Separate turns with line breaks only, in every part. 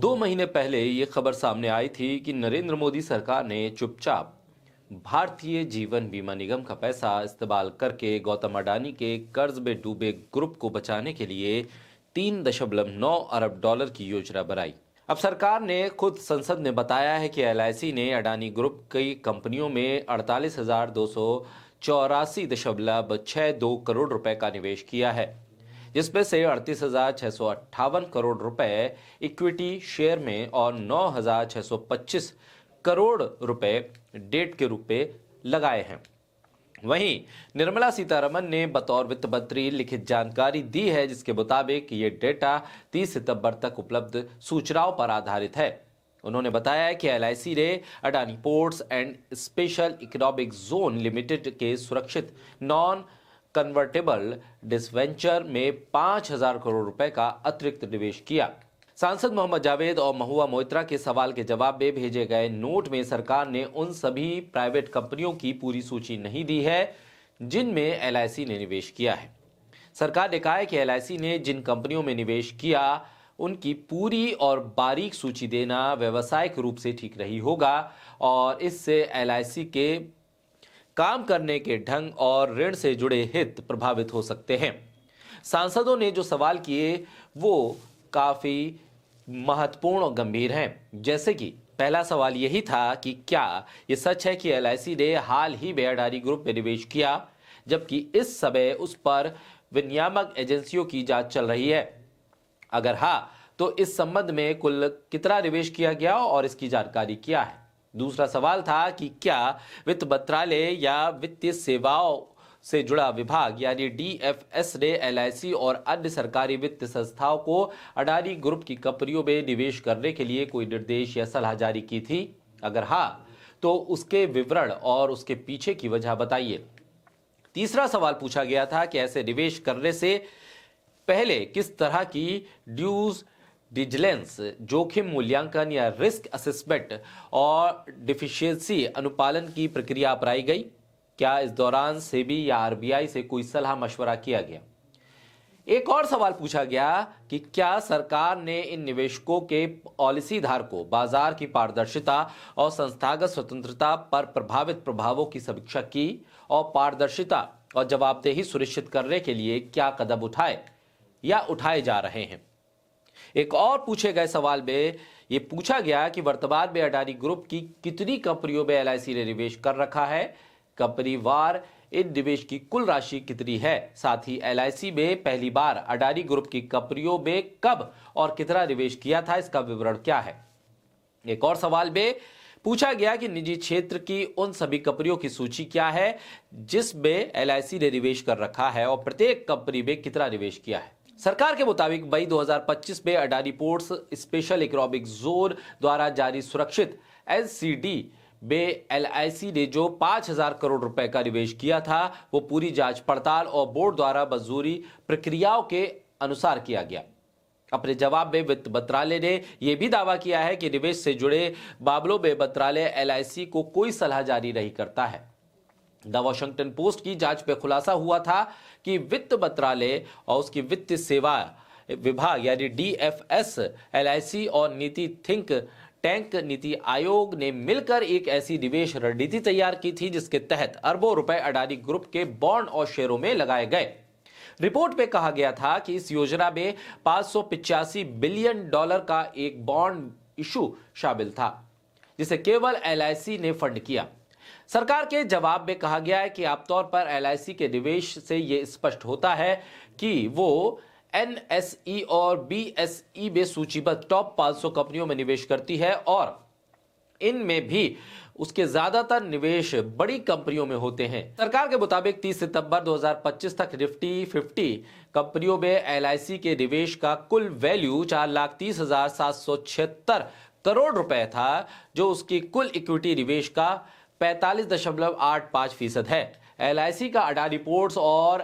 2 महीने पहले ये खबर सामने आई थी कि नरेंद्र मोदी सरकार ने चुपचाप भारतीय जीवन बीमा निगम का पैसा इस्तेमाल करके गौतम अडानी के कर्ज में डूबे ग्रुप को बचाने के लिए 3.9 अरब डॉलर की योजना बनाई। अब सरकार ने खुद संसद में बताया है कि एलआईसी ने अडानी ग्रुप की कंपनियों में 48,284.62 करोड़ रुपए का निवेश किया है, जिसमें से 38,658 करोड़ रुपए इक्विटी शेयर में और 9,625 करोड़ रुपए डेट के रूप में लगाए हैं। वहीं निर्मला सीतारमण ने बतौर वित्त मंत्री लिखित जानकारी दी है, जिसके मुताबिक ये डेटा 30 सितंबर तक उपलब्ध सूचनाओं पर आधारित है। उन्होंने बताया कि एलआईसी ने Adani ports and special economic zone limited के सुरक्षित नॉन कन्वर्टेबल डिवेंचर में 5,000 करोड़ रुपए का अतिरिक्त निवेश किया। सांसद मोहम्मद जावेद और महुआ मोइत्रा के सवाल के जवाब में भेजे गए नोट में सरकार ने उन सभी प्राइवेट कंपनियों की पूरी सूची नहीं दी है जिनमें एलआईसी ने निवेश किया है। सरकार ने कहा है कि एलआईसी ने जिन कंपनियों में निवेश किया उनकी पूरी और बारीक सूची देना व्यावसायिक रूप से ठीक नहीं होगा और इससे एलआईसी के काम करने के ढंग और ऋण से जुड़े हित प्रभावित हो सकते हैं। सांसदों ने जो सवाल किए वो काफी महत्वपूर्ण और गंभीर हैं। जैसे कि पहला सवाल यही था कि क्या ये सच है कि एलआईसी ने हाल ही में अडानी ग्रुप में निवेश किया, जबकि इस समय उस पर विनियामक एजेंसियों की जांच चल रही है। अगर हाँ, तो इस संबंध में कुल कितना निवेश किया गया और इसकी जानकारी क्या है। दूसरा सवाल था कि क्या वित्त मंत्रालय या वित्तीय सेवाओं से जुड़ा विभाग यानी डीएफएस ने एलआईसी और अन्य सरकारी वित्त संस्थाओं को अडानी ग्रुप की कंपनियों में निवेश करने के लिए कोई निर्देश या सलाह जारी की थी? अगर हाँ, तो उसके विवरण और उसके पीछे की वजह बताइए। तीसरा सवाल पूछा गया था कि ऐसे निवेश करने से पहले किस तरह की ड्यूज डिलिजेंस, जोखिम मूल्यांकन या रिस्क असेसमेंट और डिफिशियंसी अनुपालन की प्रक्रिया अपनाई गई? क्या इस दौरान सेबी या आरबीआई से कोई सलाह मशवरा किया गया? एक और सवाल पूछा गया कि क्या सरकार ने इन निवेशकों के पॉलिसी धारकों, बाजार की पारदर्शिता और संस्थागत स्वतंत्रता पर प्रभावित प्रभावों की समीक्षा की और पारदर्शिता और जवाबदेही सुनिश्चित करने के लिए क्या कदम उठाए या उठाए जा रहे हैं। एक और पूछे गए सवाल में यह पूछा गया कि वर्तमान में अडानी ग्रुप की कितनी कंपनियों में एलआईसी ने निवेश कर रखा है, कंपनी वार इन निवेश की कुल राशि कितनी है, साथ ही एलआईसी में पहली बार अडानी ग्रुप की कंपनियों में कब और कितना निवेश किया था, इसका विवरण क्या है। एक और सवाल में पूछा गया कि निजी क्षेत्र की उन सभी कंपनियों की सूची क्या है जिसमें एलआईसी ने निवेश कर रखा है और प्रत्येक कंपनी में कितना निवेश किया है। सरकार के मुताबिक मई 2025 में Adani ports special economic zone द्वारा जारी सुरक्षित एनसीडी में एलआईसी ने जो 5,000 करोड़ रुपए का निवेश किया था वो पूरी जांच पड़ताल और बोर्ड द्वारा मंजूरी प्रक्रियाओं के अनुसार किया गया। अपने जवाब में वित्त मंत्रालय ने यह भी दावा किया है कि निवेश से जुड़े मामलों में मंत्रालय एलआईसी को कोई सलाह जारी नहीं करता है। द वॉशिंगटन पोस्ट की जांच में खुलासा हुआ था कि वित्त मंत्रालय और उसकी वित्तीय सेवा विभाग यानी डीएफएस, एलआईसी और नीति थिंक टैंक नीति आयोग ने मिलकर एक ऐसी निवेश रणनीति तैयार की थी जिसके तहत अरबों रुपए अडानी ग्रुप के बॉन्ड और शेयरों में लगाए गए। रिपोर्ट में कहा गया था कि इस योजना में 585 बिलियन डॉलर का एक बॉन्ड इशू शामिल था, जिसे केवल एलआईसी ने फंड किया। सरकार के जवाब में कहा गया है कि आमतौर पर एलआईसी के निवेश से यह स्पष्ट होता है कि वो एनएसई और बीएसई में सूचीबद्ध टॉप 500 कंपनियों में निवेश करती है और इनमें भी उसके ज्यादातर निवेश बड़ी कंपनियों में होते हैं। सरकार के मुताबिक 30 सितंबर 2025 तक निफ्टी 50 कंपनियों में एलआईसी के निवेश का कुल वैल्यू 4,30,776 करोड़ रुपए था, जो उसकी कुल इक्विटी निवेश का 45.85% है। एलआईसी का अडानी पोर्ट्स और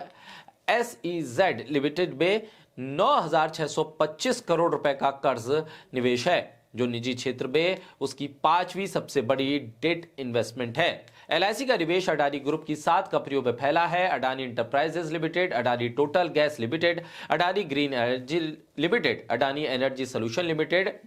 एसईजेड लिमिटेड में 9,625 करोड़ रुपए का कर्ज निवेश है, जो निजी क्षेत्र में उसकी 5वीं सबसे बड़ी डेट इन्वेस्टमेंट है। एलआईसी का निवेश अडानी ग्रुप की 7 कंपनियों में फैला है: Adani enterprises limited, Adani total gas limited, Adani green energy limited, Adani energy solution limited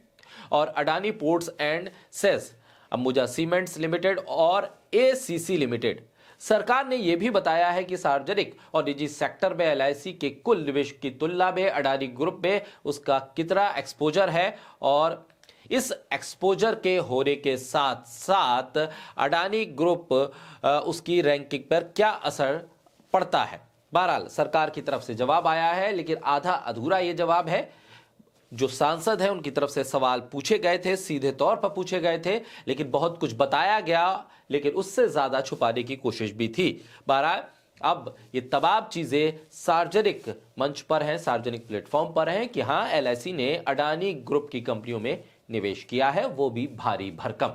और Adani ports and SEZ, Ambuja cements limited और एसीसी लिमिटेड। सरकार ने यह भी बताया है कि सार्वजनिक और निजी सेक्टर में एलआईसी के कुल निवेश की तुलना में अडानी ग्रुप में उसका कितना एक्सपोजर है और इस एक्सपोजर के होने के साथ साथ अडानी ग्रुप उसकी रैंकिंग पर क्या असर पड़ता है। बहरहाल सरकार की तरफ से जवाब आया है, लेकिन आधा अधूरा ये जवाब है। जो सांसद हैं उनकी तरफ से सवाल पूछे गए थे, सीधे तौर पर पूछे गए थे, लेकिन बहुत कुछ बताया गया, लेकिन उससे ज्यादा छुपाने की कोशिश भी थी। बहरहाल अब ये तमाम चीजें सार्वजनिक मंच पर हैं, सार्वजनिक प्लेटफॉर्म पर हैं कि हां, एलआईसी ने अडानी ग्रुप की कंपनियों में निवेश किया है, वो भी भारी भरकम।